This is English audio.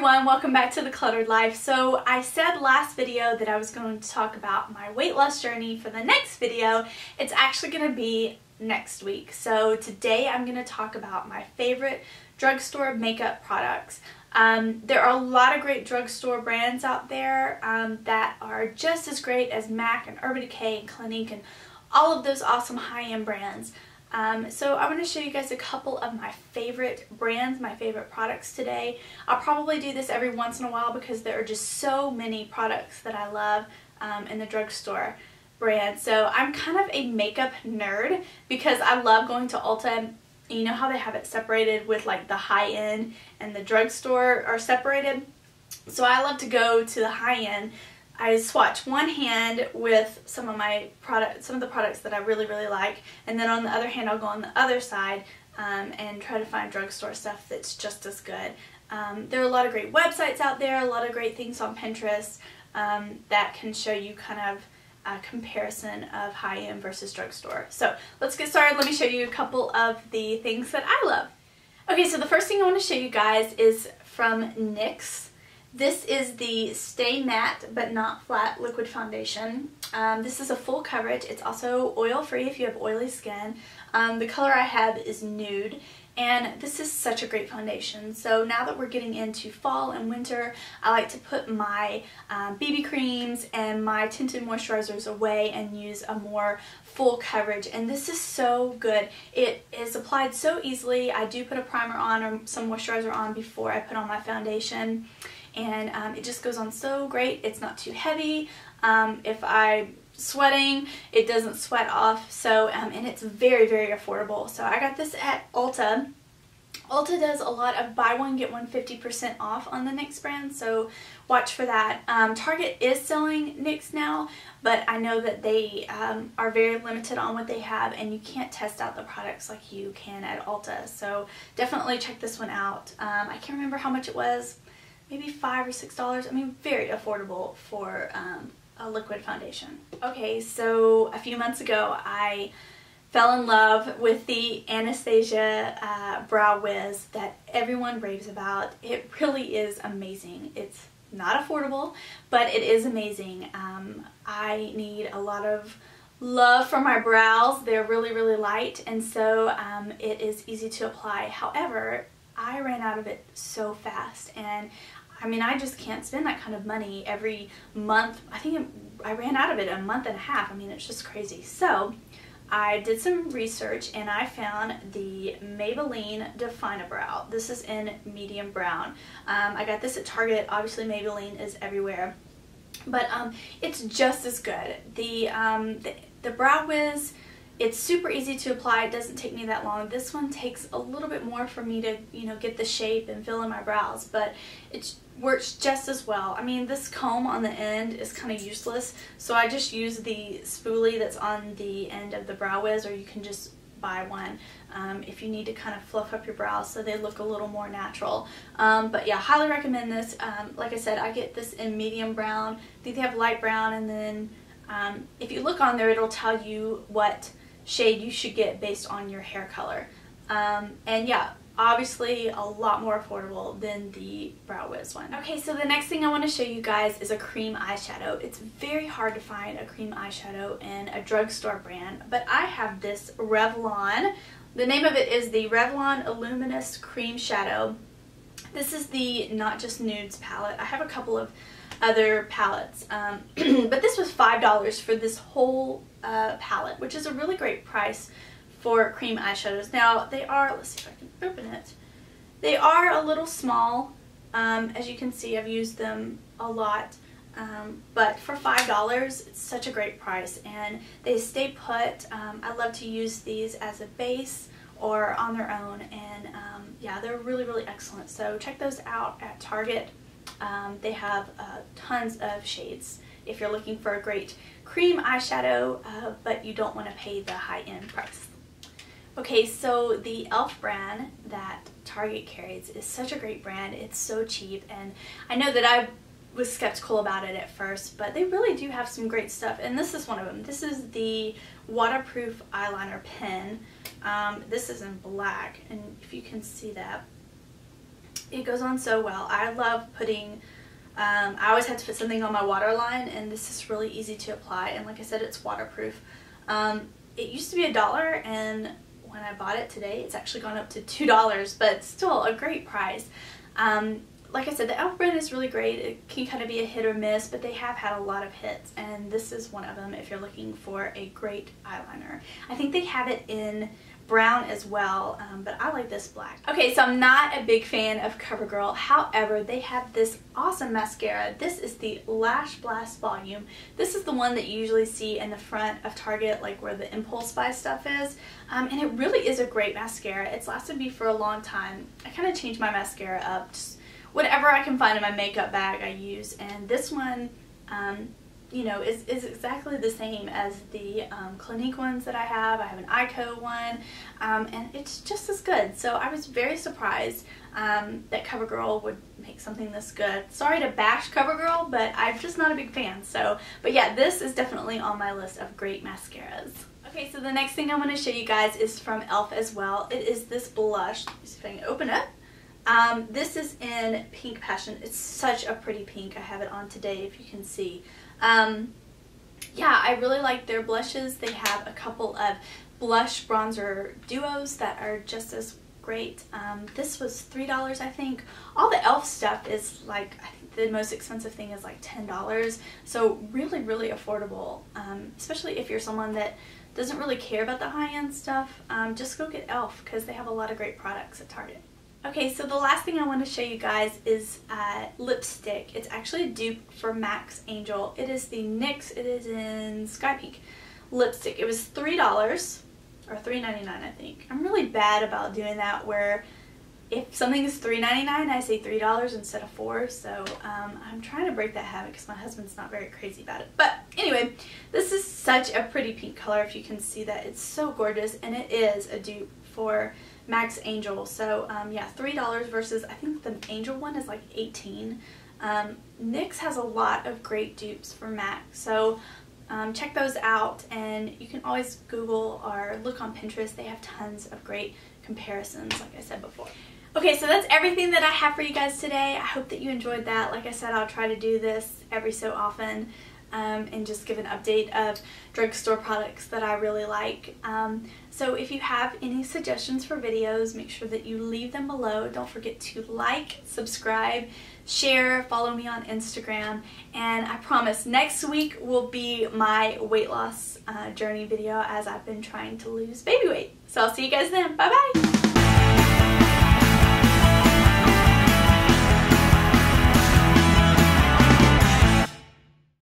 everyone, welcome back to The Cluttered Life. So I said last video that I was going to talk about my weight loss journey for the next video. It's actually going to be next week. So today I'm going to talk about my favorite drugstore makeup products. There are a lot of great drugstore brands out there that are just as great as MAC and Urban Decay and Clinique and all of those awesome high-end brands. So I'm going to show you guys a couple of my favorite brands, my favorite products today. I'll probably do this every once in a while because there are just so many products that I love in the drugstore brand. So I'm kind of a makeup nerd because I love going to Ulta. You know how they have it separated with like the high-end and the drugstore are separated? So I love to go to the high-end. I swatch one hand with some of the products that I really like, and then on the other hand I'll go on the other side and try to find drugstore stuff that's just as good. There are a lot of great websites out there, a lot of great things on Pinterest that can show you kind of a comparison of high-end versus drugstore. So let's get started. Let me show you a couple of the things that I love. Okay, so the first thing I want to show you guys is from NYX. This is the Stay Matte But Not Flat Liquid Foundation. This is a full coverage. It's also oil-free if you have oily skin. The color I have is nude, and this is such a great foundation. So now that we're getting into fall and winter, I like to put my BB creams and my tinted moisturizers away and use a more full coverage, and this is so good. It is applied so easily. I do put a primer on or some moisturizer on before I put on my foundation. And it just goes on so great. It's not too heavy. If I'm sweating, it doesn't sweat off. So and it's very affordable. So I got this at Ulta. Ulta does a lot of buy one get one 50% off on the NYX brand, so watch for that. Target is selling NYX now, but I know that they are very limited on what they have, and you can't test out the products like you can at Ulta. So definitely check this one out. I can't remember how much it was. Maybe $5 or $6. I mean, very affordable for a liquid foundation. Okay, so a few months ago I fell in love with the Anastasia Brow Wiz that everyone raves about. It really is amazing. It's not affordable, but it is amazing. I need a lot of love for my brows. They're really light, and so it is easy to apply. However, I ran out of it so fast, and I mean, I just can't spend that kind of money every month. I think I ran out of it in a month and a half. I mean, it's just crazy. So I did some research and I found the Maybelline Define-A-Brow. This is in medium brown. I got this at Target. Obviously Maybelline is everywhere, but it's just as good. The Brow Wiz, it's super easy to apply. It doesn't take me that long. This one takes a little bit more for me to, you know, get the shape and fill in my brows, but it works just as well. I mean, this comb on the end is kind of useless, so I just use the spoolie that's on the end of the Brow Wiz, or you can just buy one if you need to kind of fluff up your brows so they look a little more natural. But yeah, highly recommend this. Like I said, I get this in medium brown. I think they have light brown, and then if you look on there, it'll tell you what shade you should get based on your hair color. And yeah, obviously a lot more affordable than the Brow Wiz one. Okay, so the next thing I want to show you guys is a cream eyeshadow. It's very hard to find a cream eyeshadow in a drugstore brand, but I have this Revlon. The name of it is the Revlon Luminous Cream Shadow. This is the Not Just Nudes palette. I have a couple of other palettes, but this was $5 for this whole palette, which is a really great price for cream eyeshadows. Now they are, let's see if I can open it, they are a little small. As you can see, I've used them a lot, but for $5 it's such a great price, and they stay put. I love to use these as a base or on their own, and yeah, they're really excellent. So check those out at Target. They have tons of shades if you're looking for a great cream eyeshadow, but you don't want to pay the high-end price. Okay, so the e.l.f. brand that Target carries is such a great brand. It's so cheap, and I know that I was skeptical about it at first, but they really do have some great stuff, and this is one of them. This is the waterproof eyeliner pen. This is in black, and if you can see that, It goes on so well. I love putting, I always have to put something on my waterline, and this is really easy to apply, and like I said, it's waterproof. It used to be $1, and when I bought it today, it's actually gone up to $2, but it's still a great price. Like I said, the e.l.f. brand is really great. It can kind of be a hit or miss, but they have had a lot of hits, and this is one of them if you're looking for a great eyeliner. I think they have it in brown as well, but I like this black. Okay, so I'm not a big fan of CoverGirl. However, they have this awesome mascara. This is the Lash Blast Volume. This is the one that you usually see in the front of Target, like where the Impulse Buy stuff is. And it really is a great mascara. It's lasted me for a long time. I kind of changed my mascara up. Just whatever I can find in my makeup bag I use. And this one, you know, is exactly the same as the Clinique ones that I have. I have an Ico one, and it's just as good. So I was very surprised that CoverGirl would make something this good. Sorry to bash CoverGirl, but I'm just not a big fan. So, but yeah, this is definitely on my list of great mascaras. Okay, so the next thing I want to show you guys is from e.l.f. as well. It is this blush. Let me see if I can open it. This is in Pink Passion. It's such a pretty pink. I have it on today if you can see. Yeah, I really like their blushes. They have a couple of blush bronzer duos that are just as great. This was $3, I think. All the e.l.f. stuff is like, I think the most expensive thing is like $10. So really, really affordable, especially if you're someone that doesn't really care about the high-end stuff. Just go get e.l.f. because they have a lot of great products at Target. Okay, so the last thing I want to show you guys is lipstick. It's actually a dupe for MAC's Angel. It is the NYX, it is in Sky Pink lipstick. It was $3 or $3.99, I think. I'm really bad about doing that where if something is $3.99, I say $3 instead of $4. So I'm trying to break that habit because my husband's not very crazy about it. But anyway, this is such a pretty pink color if you can see that. It's so gorgeous, and it is a dupe for MAC's Angel. So yeah, $3 versus I think the Angel one is like $18. NYX has a lot of great dupes for MAC, so check those out, and you can always Google or look on Pinterest. They have tons of great comparisons, like I said before. Okay, so that's everything that I have for you guys today. I hope that you enjoyed that. Like I said, I'll try to do this every so often and just give an update of drugstore products that I really like. So if you have any suggestions for videos, make sure that you leave them below. Don't forget to like, subscribe, share, follow me on Instagram, and I promise next week will be my weight loss journey video as I've been trying to lose baby weight. So I'll see you guys then. Bye bye!